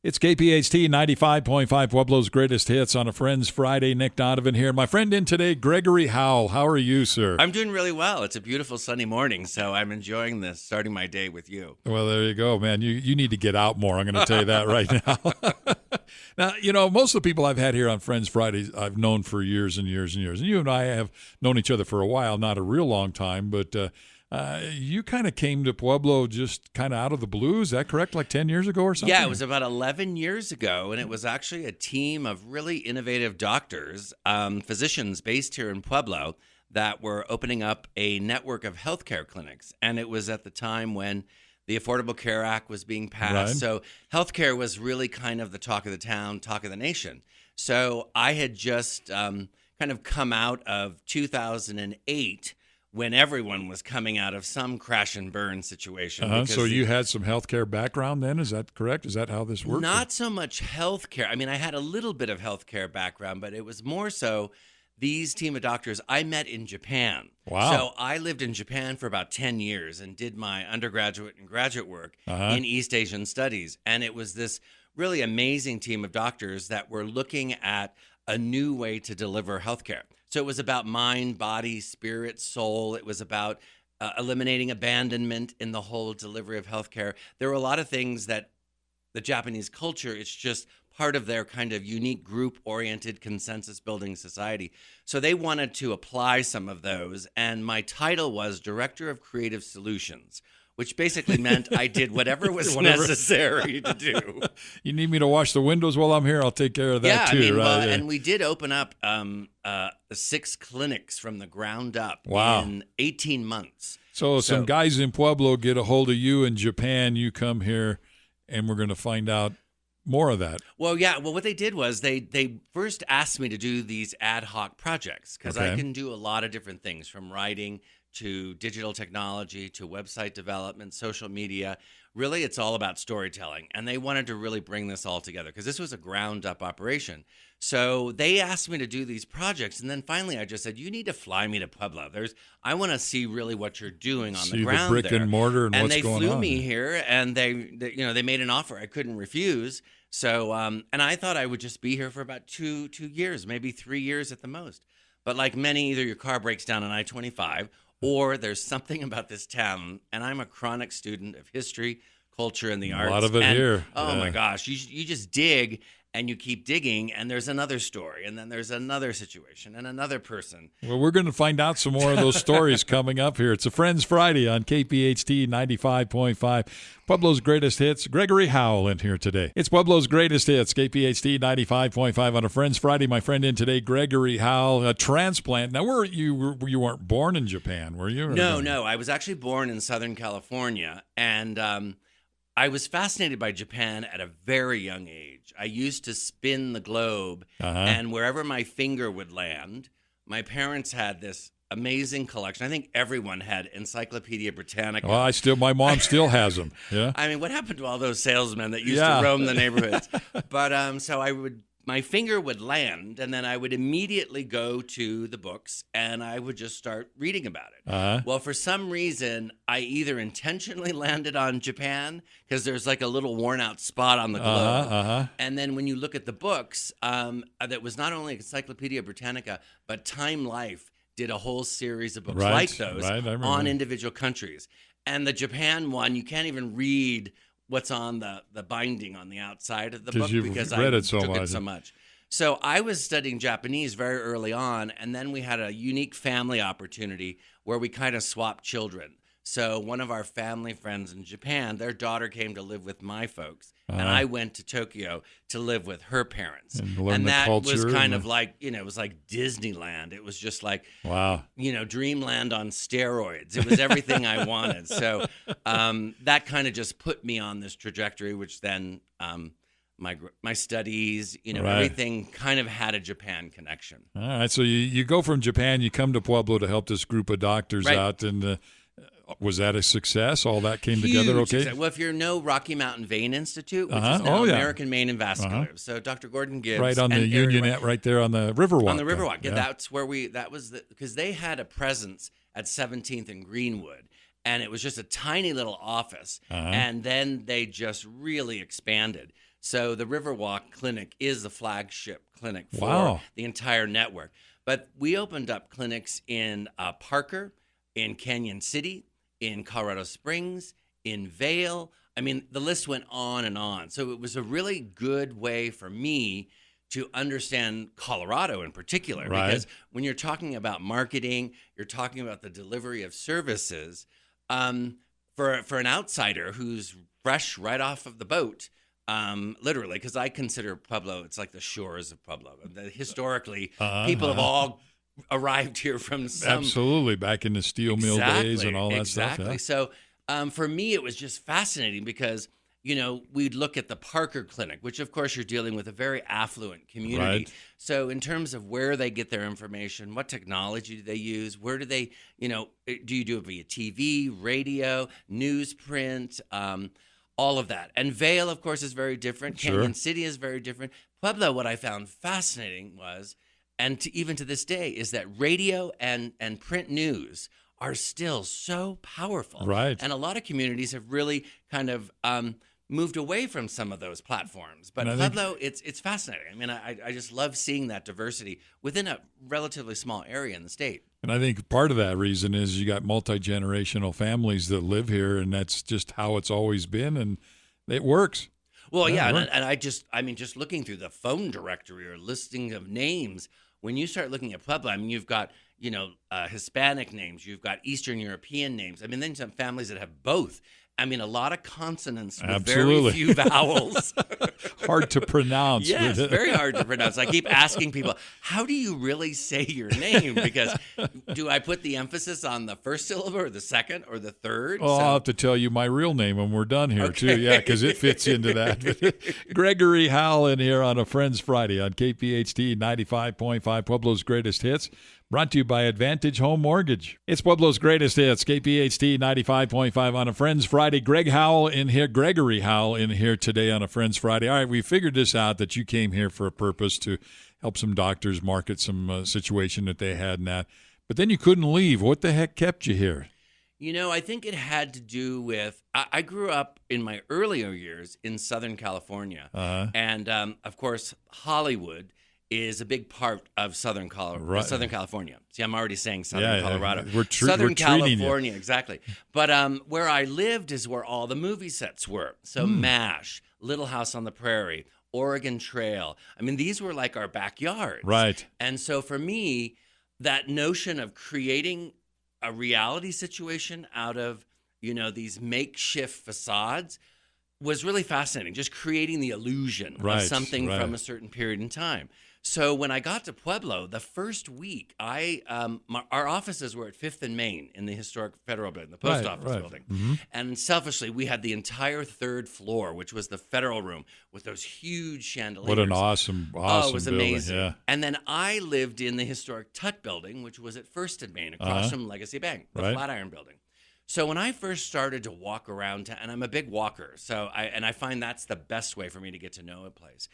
It's KPHT 95.5, Pueblo's greatest hits on a Friends Friday. Nick Donovan here. My friend in today, Gregory Howell. How are you, sir? I'm doing really well. It's a beautiful sunny morning, so I'm enjoying this, starting my day with you. Well, there you go, man. You need to get out more. I'm going to tell you that right now. Now, you know, most of the people I've had here on Friends Fridays I've known for years and years and years. And you and I have known each other for a while, not a real long time, but you kind of came to Pueblo just kind of out of the blue. Is that correct? Like 10 years ago or something? Yeah, it was about 11 years ago, and it was actually a team of really innovative doctors, physicians based here in Pueblo that were opening up a network of healthcare clinics. And it was at the time when the Affordable Care Act was being passed. Right. So healthcare was really kind of the talk of the town, talk of the nation. So I had just kind of come out of 2008 when everyone was coming out of some crash and burn situation. So you had some healthcare background then? Is that correct? Is that how this worked? Not so much healthcare. I mean, I had a little bit of healthcare background, but it was more so these team of doctors I met in Japan. Wow. So I lived in Japan for about 10 years and did my undergraduate and graduate work in East Asian studies. And it was this really amazing team of doctors that were looking at a new way to deliver healthcare. So it was about mind, body, spirit, soul. It was about eliminating abandonment in the whole delivery of healthcare. There were a lot of things that the Japanese culture, it's just part of their kind of unique group-oriented consensus-building society. So they wanted to apply some of those, and my title was Director of Creative Solutions, which basically meant I did whatever was necessary to do. You need me to wash the windows while I'm here? I'll take care of that too, right? Well, and we did open up 6 clinics from the ground up in 18 months. So some guys in Pueblo get a hold of you in Japan, you come here, and we're going to find out more of that. Well, yeah. Well, what they did was they first asked me to do these ad hoc projects because I can do a lot of different things, from writing to digital technology to website development, social media. Really, it's all about storytelling. And they wanted to really bring this all together because this was a ground-up operation. So they asked me to do these projects. And then finally, I just said, you need to fly me to Pueblo. I want to see really what you're doing on the ground there. See the brick and mortar and what's going on. And they flew me here, and they made an offer I couldn't refuse. So, and I thought I would just be here for about two years, maybe 3 years at the most. But like many, either your car breaks down on I-25 or there's something about this town, and I'm a chronic student of history, culture, and the arts. A lot of it here. Oh, my gosh. You just dig, and you keep digging, and there's another story, and then there's another situation, and another person. Well, we're going to find out some more of those stories coming up here. It's a Friends Friday on KPHT 95.5. Pueblo's greatest hits. Gregory Howell in here today. It's Pueblo's greatest hits, KPHT 95.5 on a Friends Friday. My friend in today, Gregory Howell, a transplant. Now, you weren't born in Japan, were you? No. I was actually born in Southern California, and I was fascinated by Japan at a very young age. I used to spin the globe, and wherever my finger would land, my parents had this amazing collection. I think everyone had Encyclopedia Britannica. Well, my mom still has them. Yeah. I mean, what happened to all those salesmen that used to roam the neighborhoods? But so my finger would land, and then I would immediately go to the books, and I would just start reading about it. Well, for some reason, I either intentionally landed on Japan, because there's like a little worn-out spot on the globe, and then when you look at the books, that was not only Encyclopedia Britannica, but Time Life did a whole series of books like those on individual countries. And the Japan one, you can't even read what's on the binding on the outside of the book because I took it so much. So I was studying Japanese very early on, and then we had a unique family opportunity where we kind of swapped children. So one of our family friends in Japan, their daughter came to live with my folks, and I went to Tokyo to live with her parents. And that was kind of like, it was like Disneyland. It was just like, wow, dreamland on steroids. It was everything I wanted. So that kind of just put me on this trajectory, which then my studies, everything kind of had a Japan connection. All right, so you go from Japan, you come to Pueblo to help this group of doctors out, and was that a success? All that came together okay? Success. Well, if you know Rocky Mountain Vein Institute, which is now American Vein and Vascular. So Dr. Gordon Gibbs. Right on the Union, right there on the Riverwalk. On the Riverwalk. Yeah, that's where because they had a presence at 17th and Greenwood. And it was just a tiny little office. And then they just really expanded. So the Riverwalk Clinic is the flagship clinic for the entire network. But we opened up clinics in Parker, in Canyon City, in Colorado Springs, in Vail. I mean, the list went on and on. So it was a really good way for me to understand Colorado in particular. Right. Because when you're talking about marketing, you're talking about the delivery of services, for an outsider who's fresh right off of the boat, literally, because I consider Pueblo, it's like the shores of Pueblo. Historically, people have all arrived here from some... Absolutely, back in the steel mill days and all that stuff. Exactly. So for me, it was just fascinating because, we'd look at the Parker Clinic, which, of course, you're dealing with a very affluent community. Right. So in terms of where they get their information, what technology do they use, where do they, do you do it via TV, radio, newsprint, all of that. And Vail, of course, is very different. Sure. Canyon City is very different. Pueblo, what I found fascinating was, and even to this day, is that radio and print news are still so powerful. Right. And a lot of communities have really kind of moved away from some of those platforms. But Pueblo, it's fascinating. I mean, I just love seeing that diversity within a relatively small area in the state. And I think part of that reason is you got multi-generational families that live here, and that's just how it's always been, and it works. Well, yeah, and just looking through the phone directory or listing of names, when you start looking at Pueblo, I mean, you've got, Hispanic names, you've got Eastern European names. I mean, then some families that have both. I mean, a lot of consonants with very few vowels. Hard to pronounce. Yes, very hard to pronounce. I keep asking people, how do you really say your name? Because do I put the emphasis on the first syllable or the second or the third? Well, I'll have to tell you my real name when we're done here, too. Yeah, because it fits into that. Gregory Howell in here on a Friends Friday on KPHT 95.5, Pueblo's Greatest Hits. Brought to you by Advantage Home Mortgage. It's Pueblo's Greatest Hits, KPHT 95.5 on a Friends Friday. Gregory Howell in here today on a Friends Friday. All right, we figured this out that you came here for a purpose to help some doctors market some situation that they had and that. But then you couldn't leave. What the heck kept you here? I think it had to do with, I grew up in my earlier years in Southern California. And, of course, Hollywood is a big part of Southern California. See, I'm already saying Southern Colorado. Yeah. Southern California, exactly. But where I lived is where all the movie sets were. So MASH, Little House on the Prairie, Oregon Trail. I mean, these were like our backyards. Right. And so for me, that notion of creating a reality situation out of, these makeshift facades was really fascinating. Just creating the illusion of something from a certain period in time. So when I got to Pueblo, the first week, our offices were at 5th and Main in the historic federal building, the post office building. Mm-hmm. And selfishly, we had the entire 3rd floor, which was the federal room, with those huge chandeliers. What an awesome it was building. amazing. Yeah. And then I lived in the historic Tut building, which was at 1st and Main, across from Legacy Bank, the Flatiron building. So when I first started to walk around, and I'm a big walker, I find that's the best way for me to get to know a place.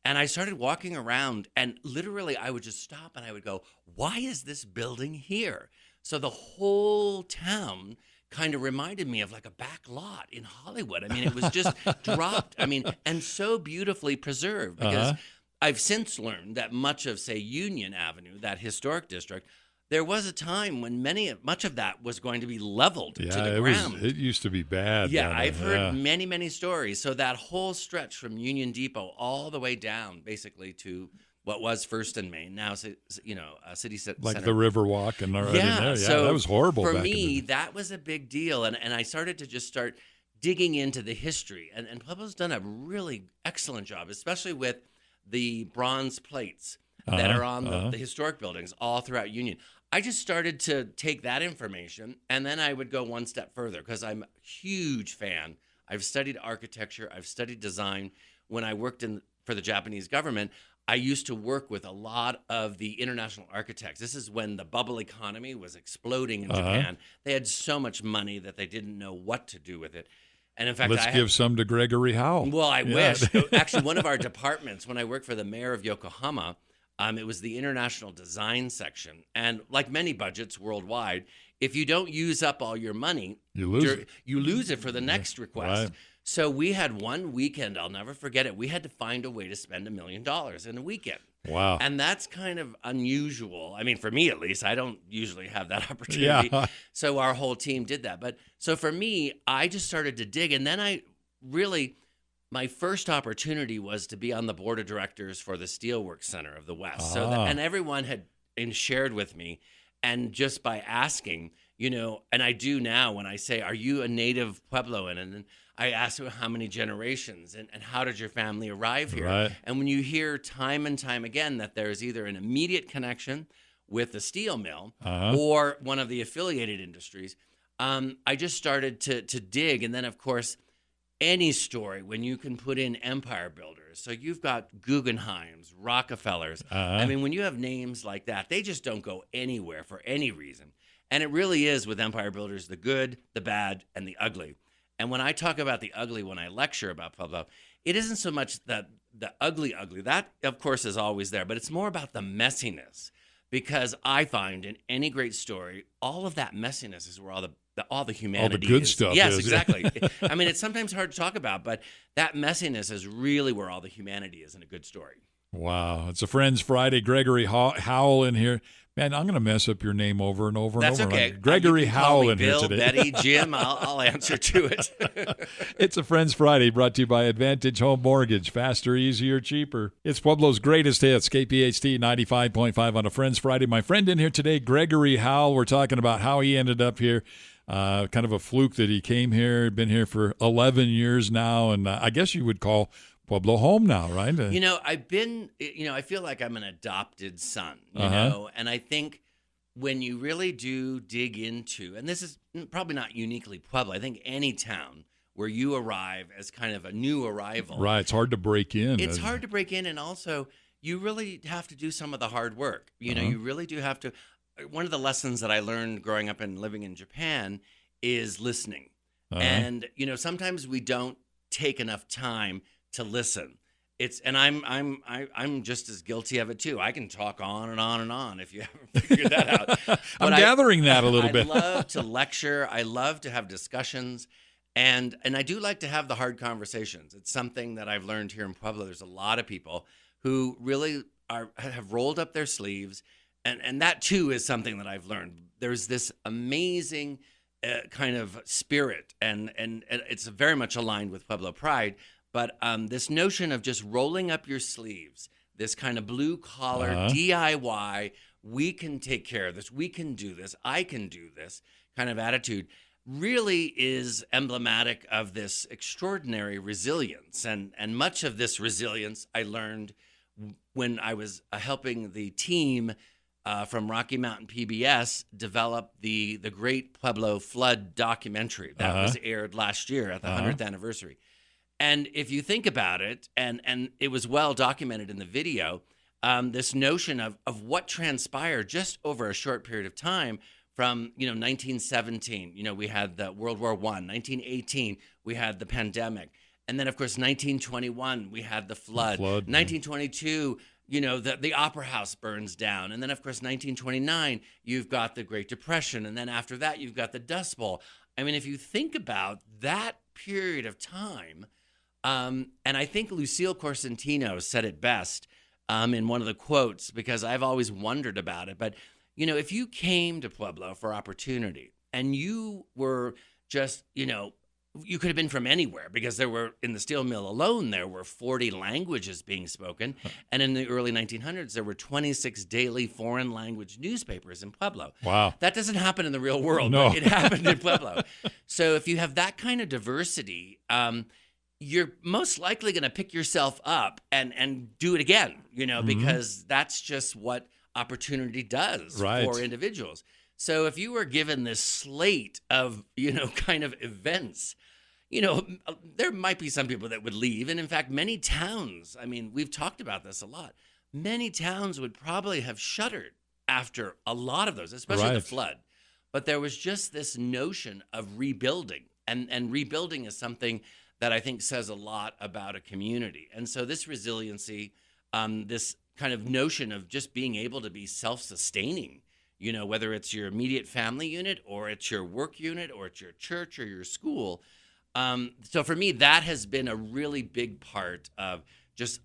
And I started walking around, and literally I would just stop and I would go, why is this building here? So the whole town kind of reminded me of like a back lot in Hollywood. I mean, it was just dropped. I mean, and so beautifully preserved, because I've since learned that much of, say, Union Avenue, that historic district, there was a time when much of that was going to be leveled to the ground. It used to be bad. Yeah, I've heard many, many stories. So that whole stretch from Union Depot all the way down, basically, to what was 1st and Main, now, City Center. Like the Riverwalk and right in there. Yeah, so that was horrible. For me, that was a big deal. And I started to just start digging into the history. And Pueblo's done a really excellent job, especially with the bronze plates that are on the historic buildings all throughout Union. I just started to take that information, and then I would go one step further, because I'm a huge fan. I've studied architecture. I've studied design. When I worked for the Japanese government, I used to work with a lot of the international architects. This is when the bubble economy was exploding in Japan. They had so much money that they didn't know what to do with it. And in fact, let's give some to Gregory Howell. Well, I wish. Actually, one of our departments, when I worked for the mayor of Yokohama, it was the international design section. And like many budgets worldwide, if you don't use up all your money, you lose it for the next request. Right. So we had one weekend, I'll never forget it. We had to find a way to spend $1 million in a weekend. Wow. And that's kind of unusual. I mean, for me at least, I don't usually have that opportunity. Yeah. So our whole team did that. But so for me, I just started to dig. And then my first opportunity was to be on the board of directors for the Steelworks Center of the West. And everyone had shared with me. And just by asking, and I do now when I say, are you a native Puebloan? And then I ask how many generations and how did your family arrive here? Right. And when you hear time and time again that there's either an immediate connection with the steel mill or one of the affiliated industries, I just started to dig. And then, of course, any story when you can put in empire builders. So you've got Guggenheims, Rockefellers. I mean, when you have names like that, they just don't go anywhere for any reason. And it really is with empire builders, the good, the bad, and the ugly. And when I talk about the ugly, when I lecture about Pueblo, it isn't so much the ugly. That, of course, is always there. But it's more about the messiness. Because I find in any great story, all of that messiness is where all the humanity all the good is. stuff Yes, is. exactly. I mean, it's sometimes hard to talk about, but that messiness is really where all the humanity is in a good story. Wow. It's a Friends Friday. Gregory Howell in here. Man, I'm going to mess up your name over and over and That's over. okay. Gregory Howell in Bill, here today. Betty, Jim, I'll answer to it. It's a Friends Friday brought to you by Advantage Home Mortgage. Faster, easier, cheaper. It's Pueblo's greatest hits, KPHT 95.5 on a Friends Friday. My friend in here today, Gregory Howell. We're talking about how he ended up here. Kind of a fluke that he came here, been here for 11 years now, and I guess you would call Pueblo home now, right? I feel like I'm an adopted son, and I think when you really do dig into, and this is probably not uniquely Pueblo, I think any town where you arrive as kind of a new arrival. Right, it's hard to break in. It's hard to break in, and also you really have to do some of the hard work. You really do have to. One of the lessons that I learned growing up and living in Japan is listening. And, sometimes we don't take enough time to listen. I'm just as guilty of it too. I can talk on and on and on if you haven't figured that out. I'm gathering that a little bit. I love to lecture. I love to have discussions, and I do like to have the hard conversations. It's something that I've learned here in Pueblo. There's a lot of people who really have rolled up their sleeves, and that too is something that I've learned. There's this amazing kind of spirit, and it's very much aligned with Pueblo pride. But this notion of just rolling up your sleeves, this kind of blue-collar DIY, we can take care of this, we can do this, I can do this kind of attitude really is emblematic of this extraordinary resilience. And much of this resilience I learned when I was helping the team from Rocky Mountain PBS develop the Great Pueblo Flood documentary that was aired last year at the 100th anniversary. And if you think about it, and it was well documented in the video, this notion of what transpired just over a short period of time from, 1917, we had the World War I, 1918, we had the pandemic. And then, of course, 1921, we had the flood. 1922, the Opera House burns down. And then, of course, 1929, you've got the Great Depression. And then after that, you've got the Dust Bowl. I mean, if you think about that period of time, and I think Lucille Corsentino said it best in one of the quotes, because I've always wondered about it. But, if you came to Pueblo for opportunity and you were just, you could have been from anywhere, because there were, in the steel mill alone, there were 40 languages being spoken. And in the early 1900s, there were 26 daily foreign language newspapers in Pueblo. Wow. That doesn't happen in the real world. No. But it happened in Pueblo. So if you have that kind of diversity, you're most likely going to pick yourself up and do it again, because that's just what opportunity does for individuals. So if you were given this slate of, kind of events, there might be some people that would leave. And in fact, many towns, we've talked about this a lot, many towns would probably have shuttered after a lot of those, especially the flood. But there was just this notion of rebuilding. And rebuilding is something that I think says a lot about a community. And so this resiliency, this kind of notion of just being able to be self-sustaining, whether it's your immediate family unit or it's your work unit or it's your church or your school, So for me, that has been a really big part of just